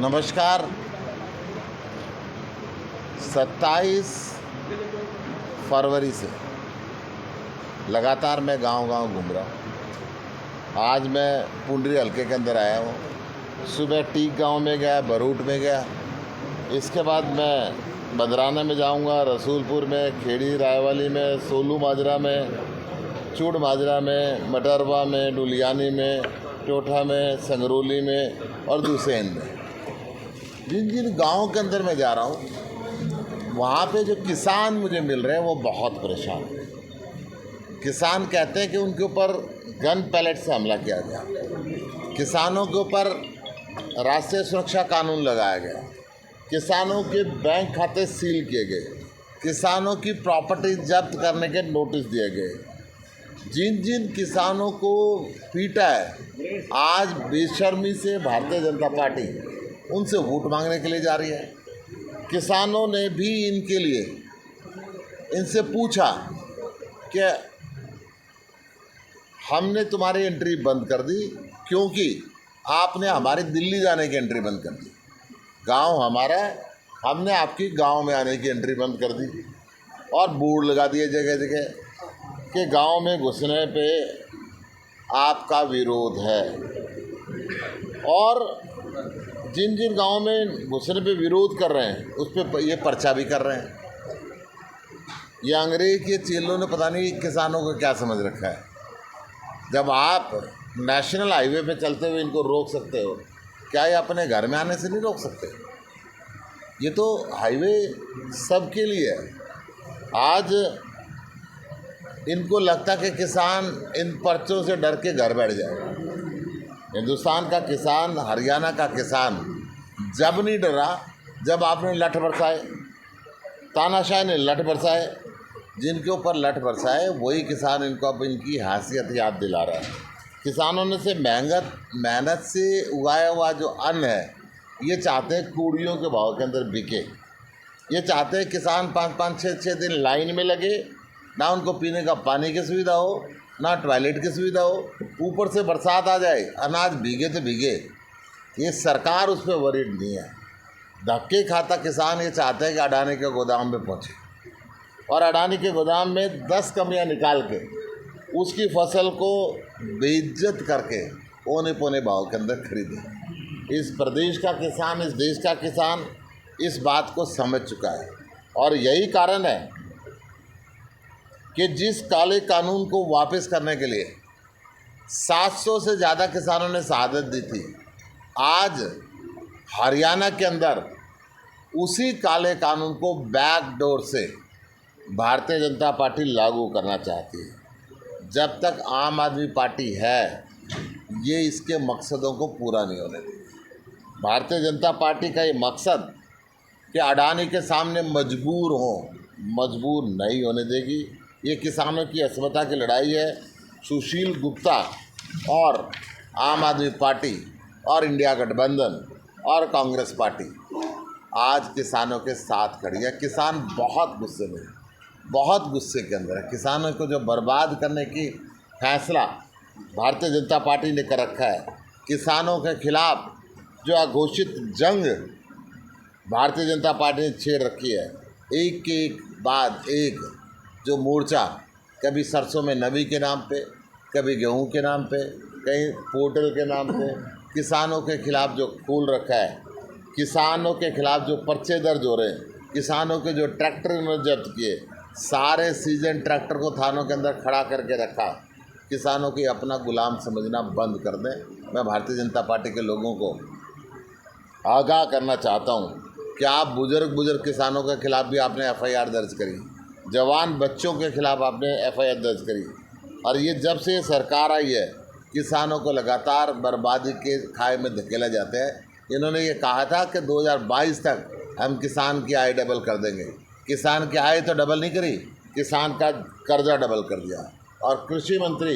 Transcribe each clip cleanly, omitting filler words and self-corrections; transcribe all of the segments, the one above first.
नमस्कार। 27 फरवरी से लगातार मैं गांव-गांव घूम रहा हूँ। आज मैं पुंडरी हलके के अंदर आया हूँ। सुबह टीक गांव में गया, बरूट में गया। इसके बाद मैं बदराना में जाऊंगा, रसूलपुर में, खेड़ी रायवाली में, सोलू माजरा में, चूड़ माजरा में, मटरवा में, डुलियानी में, टोठा में, संगरोली में और दुसेन में। जिन जिन गाँव के अंदर मैं जा रहा हूँ वहाँ पे जो किसान मुझे मिल रहे हैं वो बहुत परेशान हैं। किसान कहते हैं कि उनके ऊपर गन पैलेट से हमला किया गया, किसानों के ऊपर राष्ट्रीय सुरक्षा कानून लगाया गया, किसानों के बैंक खाते सील किए गए, किसानों की प्रॉपर्टी जब्त करने के नोटिस दिए गए। जिन जिन किसानों को पीटा है, आज बेशर्मी से भारतीय जनता पार्टी उनसे वोट मांगने के लिए जा रही है। किसानों ने भी इनके लिए इनसे पूछा कि हमने तुम्हारी एंट्री बंद कर दी क्योंकि आपने हमारी दिल्ली जाने की एंट्री बंद कर दी। गांव हमारा है, हमने आपकी गांव में आने की एंट्री बंद कर दी और बोर्ड लगा दिए जगह जगह कि गांव में घुसने पे आपका विरोध है। और जिन जिन गाँव में घुसने पे विरोध कर रहे हैं उस पर ये पर्चा भी कर रहे हैं। ये अंग्रेज के चेलों ने पता नहीं किसानों को क्या समझ रखा है। जब आप नेशनल हाईवे पे चलते हुए इनको रोक सकते हो, क्या ये अपने घर में आने से नहीं रोक सकते? ये तो हाईवे सबके लिए है। आज इनको लगता कि किसान इन पर्चों से डर के घर बैठ जाए। हिंदुस्तान का किसान, हरियाणा का किसान जब नहीं डरा जब आपने लठ बरसाए, तानाशाह ने लठ बरसाए। जिनके ऊपर लठ बरसाए वही किसान इनको अब इनकी हैसियत याद दिला रहा है। किसानों ने से मेहनत से उगाया हुआ जो अन्न है ये चाहते हैं कूड़ियों के भाव के अंदर बिके। ये चाहते हैं किसान 5-5, 6-6 दिन लाइन में लगे, ना उनको पीने का पानी की सुविधा हो, ना टॉयलेट की सुविधा हो, ऊपर से बरसात आ जाए, अनाज भीगे तो भीगे। ये सरकार उस पर वरीड नहीं है। धक्के खाता किसान ये चाहता है कि अडानी के गोदाम में पहुँचे और अडानी के गोदाम में 10 कमियाँ निकाल के उसकी फसल को बेइज्जत करके औने पौने भाव के अंदर खरीदे। इस प्रदेश का किसान, इस देश का किसान इस बात को समझ चुका है और यही कारण है कि जिस काले कानून को वापस करने के लिए 700 से ज़्यादा किसानों ने शहादत दी थी, आज हरियाणा के अंदर उसी काले कानून को बैकडोर से भारतीय जनता पार्टी लागू करना चाहती है। जब तक आम आदमी पार्टी है ये इसके मकसदों को पूरा नहीं होने देगी। भारतीय जनता पार्टी का ये मकसद कि अडानी के सामने मजबूर हो, मजबूर नहीं होने देगी। ये किसानों की अस्मिता की लड़ाई है। सुशील गुप्ता और आम आदमी पार्टी और इंडिया गठबंधन और कांग्रेस पार्टी आज किसानों के साथ खड़ी है। किसान बहुत गुस्से में है, बहुत गुस्से के अंदर है। किसानों को जो बर्बाद करने की फैसला भारतीय जनता पार्टी ने कर रखा है, किसानों के खिलाफ जो अघोषित जंग भारतीय जनता पार्टी ने छेड़ रखी है, एक के एक बाद एक जो मोर्चा, कभी सरसों में नमी के नाम पे, कभी गेहूं के नाम पे, कहीं पोर्टल के नाम पे, किसानों के खिलाफ जो खोल रखा है, किसानों के खिलाफ जो पर्चे दर्ज हो रहे हैं, किसानों के जो ट्रैक्टर उन्होंने जब्त किए, सारे सीजन ट्रैक्टर को थानों के अंदर खड़ा करके रखा। किसानों की अपना गुलाम समझना बंद कर दें। मैं भारतीय जनता पार्टी के लोगों को आगाह करना चाहता हूँ कि आप बुजुर्ग किसानों के खिलाफ भी आपने FIR दर्ज करी, जवान बच्चों के खिलाफ आपने FIR दर्ज करी। और ये जब से ये सरकार आई है किसानों को लगातार बर्बादी के खाए में धकेला जाते हैं। इन्होंने ये कहा था कि 2022 तक हम किसान की आय डबल कर देंगे। किसान की आय तो डबल नहीं करी, किसान का कर्जा डबल कर दिया। और कृषि मंत्री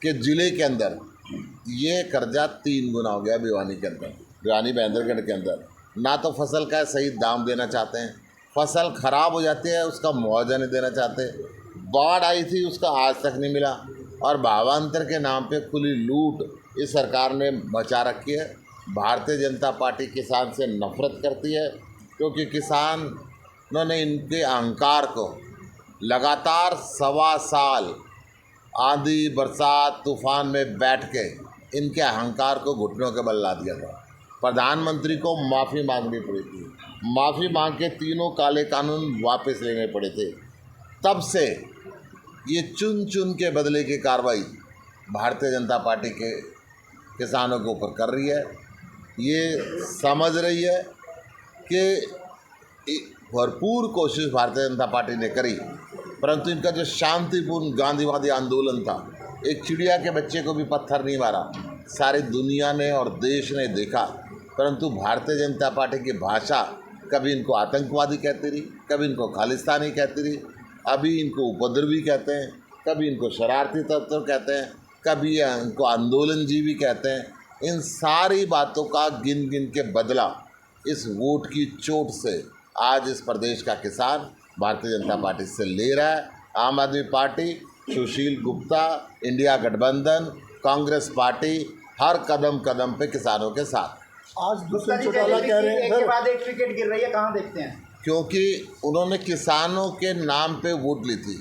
के ज़िले के अंदर ये कर्जा 3 गुना हो गया। भिवानी के अंदर, भिवानी महेंद्रगढ़ के अंदर ना तो फसल का सही दाम देना चाहते हैं, फसल ख़राब हो जाती है उसका मुआवजा नहीं देना चाहते, बाढ़ आई थी उसका आज तक नहीं मिला, और भावांतर के नाम पे खुली लूट इस सरकार ने मचा रखी है। भारतीय जनता पार्टी किसान से नफरत करती है, क्योंकि किसानों ने इनके अहंकार को लगातार 1.25 साल आंधी बरसात तूफान में बैठ के इनके अहंकार को घुटनों के बल ला दिया था। प्रधानमंत्री को माफ़ी मांगनी पड़ी थी, माफ़ी मांग के तीनों काले कानून वापस लेने पड़े थे। तब से ये चुन चुन के बदले की कार्रवाई भारतीय जनता पार्टी के किसानों के ऊपर कर रही है। ये समझ रही है कि भरपूर कोशिश भारतीय जनता पार्टी ने करी, परंतु इनका जो शांतिपूर्ण गांधीवादी आंदोलन था, एक चिड़िया के बच्चे को भी पत्थर नहीं मारा, सारी दुनिया ने और देश ने देखा। परंतु भारतीय जनता पार्टी की भाषा कभी इनको आतंकवादी कहती रही, कभी इनको खालिस्तानी कहती रही, अभी इनको उपद्रवी कहते हैं, कभी इनको शरारती तत्व कहते हैं, कभी इनको आंदोलनजीवी कहते हैं। इन सारी बातों का गिन गिन के बदला इस वोट की चोट से आज इस प्रदेश का किसान भारतीय जनता पार्टी से ले रहा है। आम आदमी पार्टी, सुशील गुप्ता, इंडिया गठबंधन, कांग्रेस पार्टी हर कदम कदम पे किसानों के साथ। आज दुष्यंत चौटाला कह रहे हैं एक के बाद एक विकेट गिर रही है, कहाँ देखते हैं? क्योंकि उन्होंने किसानों के नाम पे वोट ली थी,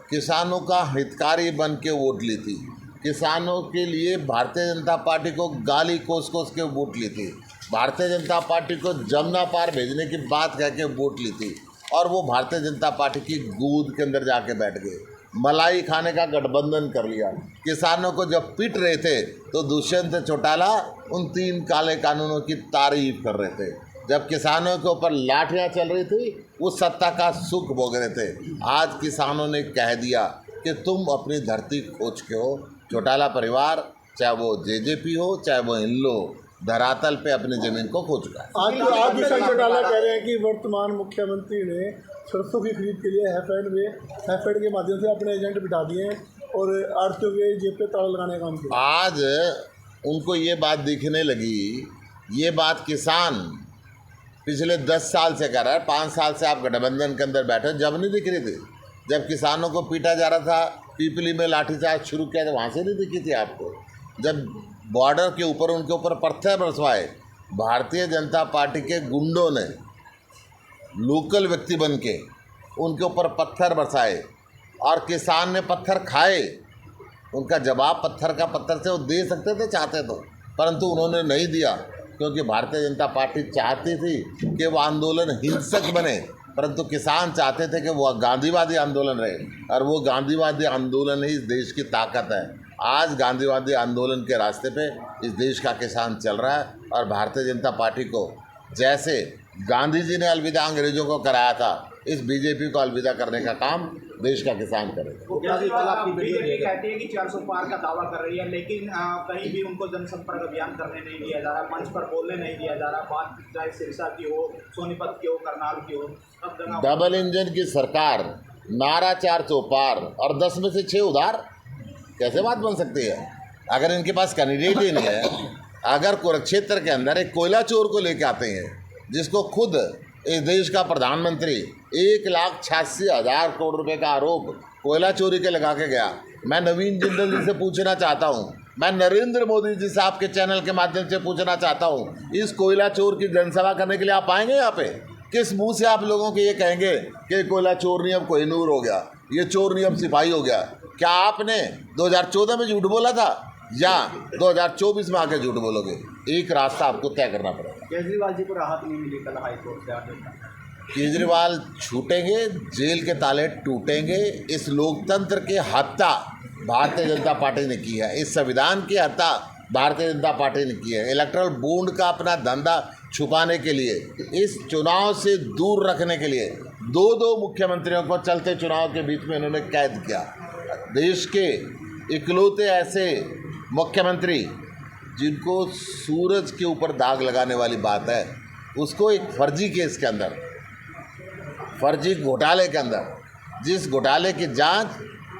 किसानों का हितकारी बन के वोट ली थी, किसानों के लिए भारतीय जनता पार्टी को गाली कोस कोस के वोट ली थी, भारतीय जनता पार्टी को जमुना पार भेजने की बात कह के वोट ली थी, और वो भारतीय जनता पार्टी की गोद के अंदर जाके बैठ गए, मलाई खाने का गठबंधन कर लिया। किसानों को जब पीट रहे थे तो दुष्यंत चौटाला उन 3 काले कानूनों की तारीफ कर रहे थे। जब किसानों के ऊपर लाठियां चल रही थी, वो सत्ता का सुख भोग रहे थे। आज किसानों ने कह दिया कि तुम अपनी धरती खोज के हो। चौटाला परिवार, चाहे वो जेजेपी हो चाहे वो हिल्लो, धरातल पे अपनी ज़मीन को खो चुका है। आज दुष्यंत चौटाला कह रहे हैं कि वर्तमान मुख्यमंत्री ने सरसों की खरीद के लिए हैफेड के माध्यम से अपने एजेंट बिठा दिए हैं और आड़तियों के जेब पे ताला लगाने का काम किया। आज उनको ये बात दिखने लगी, ये बात किसान पिछले 10 साल से कर रहा है। 5 साल से आप गठबंधन के अंदर बैठे, जब नहीं दिख रही थी, जब किसानों को पीटा जा रहा था, पीपली में लाठीचार्ज शुरू किया था, वहाँ से नहीं दिखी थी आपको। जब बॉर्डर के ऊपर उनके ऊपर पत्थर बरसवाए भारतीय जनता पार्टी के गुंडों ने, लोकल व्यक्ति बन के उनके ऊपर पत्थर बरसाए और किसान ने पत्थर खाए, उनका जवाब पत्थर का पत्थर से वो दे सकते थे चाहते तो, परंतु उन्होंने नहीं दिया, क्योंकि भारतीय जनता पार्टी चाहती थी कि वो आंदोलन हिंसक बने, परंतु किसान चाहते थे कि वो गांधीवादी आंदोलन रहे, और वो गांधीवादी आंदोलन ही इस देश की ताकत है। आज गांधीवादी आंदोलन के रास्ते पे इस देश का किसान चल रहा है, और भारतीय जनता पार्टी को जैसे गांधी जी ने अलविदा अंग्रेजों को कराया था, इस बीजेपी को अलविदा करने का काम देश का किसान करेगा। बीजेपी कहती है कि 400 पार का दावा कर रही है, लेकिन कहीं भी उनको जनसंपर्क अभियान करने नहीं दिया जा रहा, मंच पर बोलने नहीं दिया जा रहा। बात चाहे सिरसा की हो, सोनीपत की हो, करनाल की हो, सब जगह डबल इंजन की सरकार, नारा 400 पार और 10 में से 6 उधार, कैसे बात बन सकती है? अगर इनके पास कैंडिडेट ही नहीं है, अगर कुरुक्षेत्र के अंदर एक कोयला चोर को लेके आते हैं, जिसको खुद इस देश का प्रधानमंत्री 1,86,000 करोड़ रुपए का आरोप कोयला चोरी के लगा के गया। मैं नवीन जिंदल जी से पूछना चाहता हूं, मैं नरेंद्र मोदी जी से आपके चैनल के माध्यम से पूछना चाहता हूं, इस कोयला चोर की जनसभा करने के लिए आप आएंगे यहाँ पे? किस मुंह से आप लोगों के ये कहेंगे कि कोयला चोर नहीं अब कोहिनूर हो गया, ये चोर नहीं अब सिपाही हो गया? क्या आपने 2014 में झूठ बोला था या 2024 में आके झूठ बोलोगे? एक रास्ता आपको तय करना पड़ेगा। केजरीवाल जी को राहत नहीं मिली कल हाईकोर्ट से आदेश। केजरीवाल छूटेंगे, जेल के ताले टूटेंगे। इस लोकतंत्र की हत्या भारतीय जनता पार्टी ने की है, इस संविधान की हत्या भारतीय जनता पार्टी ने की है। इलेक्ट्रल बॉन्ड का अपना धंधा छुपाने के लिए, इस चुनाव से दूर रखने के लिए 2 मुख्यमंत्रियों को चलते चुनाव के बीच में इन्होंने कैद किया। देश के इकलौते ऐसे मुख्यमंत्री जिनको सूरज के ऊपर दाग लगाने वाली बात है, उसको एक फर्जी केस के अंदर, फर्जी घोटाले के अंदर, जिस घोटाले की जांच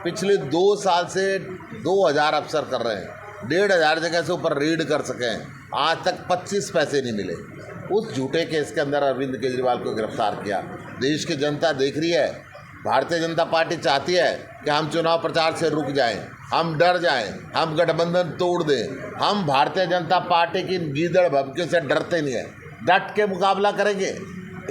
पिछले 2 साल से 2000 अफसर कर रहे हैं, 1,500 जगह से ऊपर रेड कर सकें, आज तक 25 पैसे नहीं मिले, उस झूठे केस के अंदर अरविंद केजरीवाल को गिरफ्तार किया। देश की जनता देख रही है भारतीय जनता पार्टी चाहती है कि हम चुनाव प्रचार से रुक जाएं, हम डर जाएं, हम गठबंधन तोड़ दें। हम भारतीय जनता पार्टी की गीदड़ भभकियों से डरते नहीं है, डट के मुकाबला करेंगे।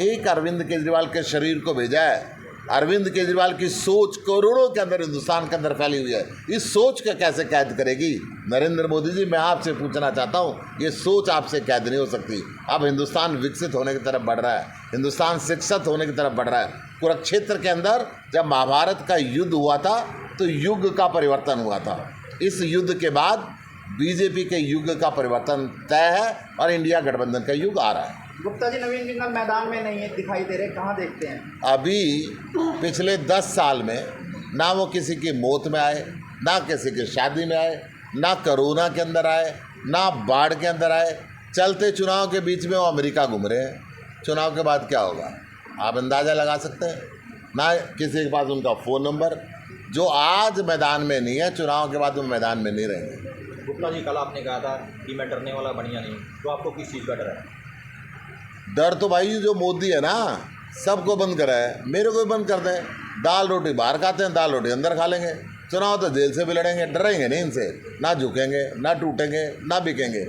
एक अरविंद केजरीवाल के शरीर को भेजा है। अरविंद केजरीवाल की सोच करोड़ों के अंदर, हिंदुस्तान के अंदर फैली हुई है। इस सोच को कैसे कैद करेगी नरेंद्र मोदी जी? मैं आपसे पूछना चाहता हूँ, ये सोच आपसे कैद नहीं हो सकती। अब हिंदुस्तान विकसित होने की तरफ बढ़ रहा है, हिंदुस्तान शिक्षित होने की तरफ बढ़ रहा है। कुरुक्षेत्र के अंदर जब महाभारत का युद्ध हुआ था तो युग का परिवर्तन हुआ था। इस युद्ध के बाद बीजेपी के युग का परिवर्तन तय है और इंडिया गठबंधन का युग आ रहा है। गुप्ता जी, नवीन जिंदल मैदान में नहीं है, दिखाई दे रहे, कहाँ देखते हैं? अभी पिछले 10 साल में ना वो किसी की मौत में आए, ना किसी की शादी में आए, ना कोरोना के अंदर आए, ना बाढ़ के अंदर आए। चलते चुनाव के बीच में वो अमेरिका घूम रहे हैं। चुनाव के बाद क्या होगा आप अंदाज़ा लगा सकते हैं? ना किसी के पास उनका फ़ोन नंबर। जो आज मैदान में नहीं है, चुनाव के बाद वो मैदान में नहीं रहेंगे। गुप्ता जी, कल आपने कहा था कि मैं डरने वाला बढ़िया नहीं, तो आपको किस चीज़ का डर है? डर तो भाई जो मोदी है ना, सबको बंद करा है, मेरे को भी बंद कर दें। दाल रोटी बाहर खाते हैं, दाल रोटी अंदर खा लेंगे। चुनाव तो जेल से भी लड़ेंगे, डरेंगे नहीं इनसे, ना झुकेंगे, ना टूटेंगे, ना बिकेंगे।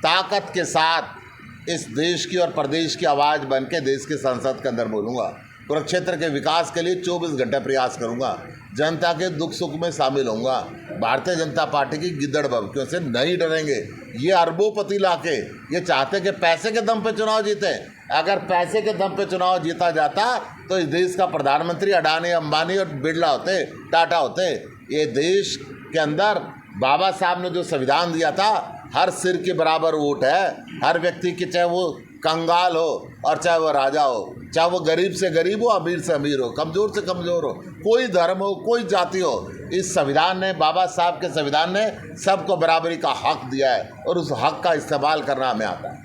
ताकत के साथ इस देश की और प्रदेश की आवाज़ बन के देश के संसद के अंदर बोलूँगा। कुरुक्षेत्र के विकास के लिए 24 घंटे प्रयास करूँगा, जनता के दुख सुख में शामिल होऊंगा। भारतीय जनता पार्टी की गिद्दड़ भभकियों से नहीं डरेंगे। ये अरबोपति लाके ये चाहते कि पैसे के दम पे चुनाव जीते। अगर पैसे के दम पे चुनाव जीता जाता तो इस देश का प्रधानमंत्री अडानी, अंबानी और बिरला होते, टाटा होते। ये देश के अंदर बाबा साहब ने जो संविधान दिया था, हर सिर के बराबर वोट है। हर व्यक्ति की, चाहे वो कंगाल हो और चाहे वो राजा हो, चाहे वो गरीब से गरीब हो, अमीर से अमीर हो, कमज़ोर से कमज़ोर हो, कोई धर्म हो, कोई जाति हो, इस संविधान ने, बाबा साहब के संविधान ने सबको बराबरी का हक दिया है और उस हक का इस्तेमाल करना हमें आता है।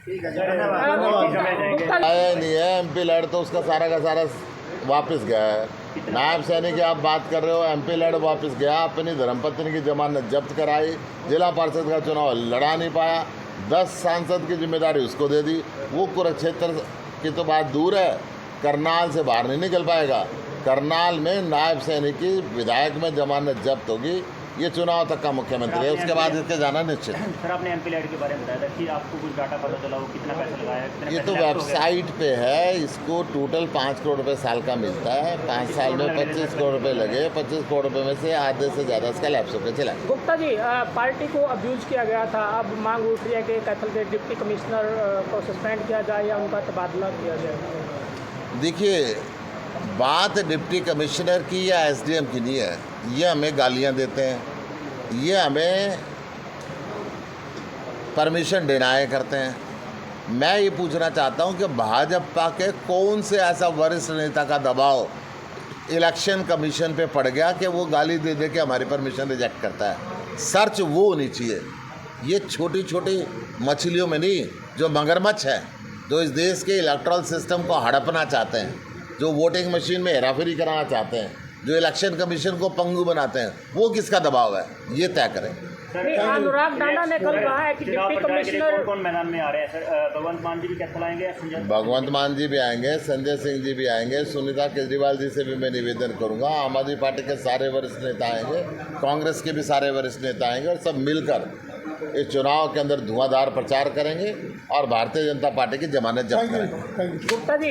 ठीक है, धन्यवाद। आया नहीं है MP लड़ तो उसका सारा का सारा वापस गया है। नायब सैनिक की आप बात कर रहे हो, MP लड़ वापस गया, अपनी धर्मपत्नी की जमानत जब्त कराई, जिला पार्षद का चुनाव लड़ा नहीं पाया, 10 सांसद की जिम्मेदारी उसको दे दी। वो कुरुक्षेत्र की तो बात दूर है, करनाल से बाहर नहीं निकल पाएगा। करनाल में नायब सैनिक की विधायक में जमानत जब्त होगी। ये चुनाव तक का मुख्यमंत्री है, उसके बाद इसके जाना निश्चित है। सर, आपने MP लैड के बारे में बताया था कि आपको कुछ डाटा पता चला, वो कितना पैसा लगाया? ये तो वेबसाइट पे है। इसको टोटल 5 करोड़ रुपए साल का मिलता है। 5 साल में 25 करोड़ रुपए लगे। 25 करोड़ रुपए में से आधे से ज़्यादा इसका लैप्स होकर चला। गुप्ता जी, पार्टी को अब्यूज किया गया था, अब मांग उठ रही है कि कैथल के डिप्टी कमिश्नर को सस्पेंड किया जाए या उनका तबादला किया जाए। देखिए, बात डिप्टी कमिश्नर की या SDM की नहीं है। ये हमें गालियां देते हैं, ये हमें परमिशन डिनाई करते हैं। मैं ये पूछना चाहता हूं कि भाजपा के कौन से ऐसा वरिष्ठ नेता का दबाव इलेक्शन कमीशन पे पड़ गया कि वो गाली दे दे के हमारी परमिशन रिजेक्ट करता है? सर्च वो होनी चाहिए। ये छोटी छोटी मछलियों में नहीं, जो मगरमच्छ है, जो इस देश के इलेक्ट्रल सिस्टम को हड़पना चाहते हैं, जो वोटिंग मशीन में हेराफेरी कराना चाहते हैं, जो इलेक्शन कमीशन को पंगु बनाते हैं, वो किसका दबाव है, ये तय करें। अनुराग दाना ने कल कहा है कि डिप्टी कमिश्नर कौन मैदान में आ रहे हैं? सर, भगवंत मान जी भी कैथल आएंगे? भगवंत मान जी भी आएंगे, संजय सिंह जी भी आएंगे, सुनीता केजरीवाल जी से भी मैं निवेदन करूंगा। आम आदमी पार्टी के सारे वरिष्ठ नेता आएंगे, कांग्रेस के भी सारे वरिष्ठ नेता आएंगे और सब मिलकर इस चुनाव के अंदर धुआंधार प्रचार करेंगे और भारतीय जनता पार्टी की जमानत जब्त करेंगे। गुप्ता जी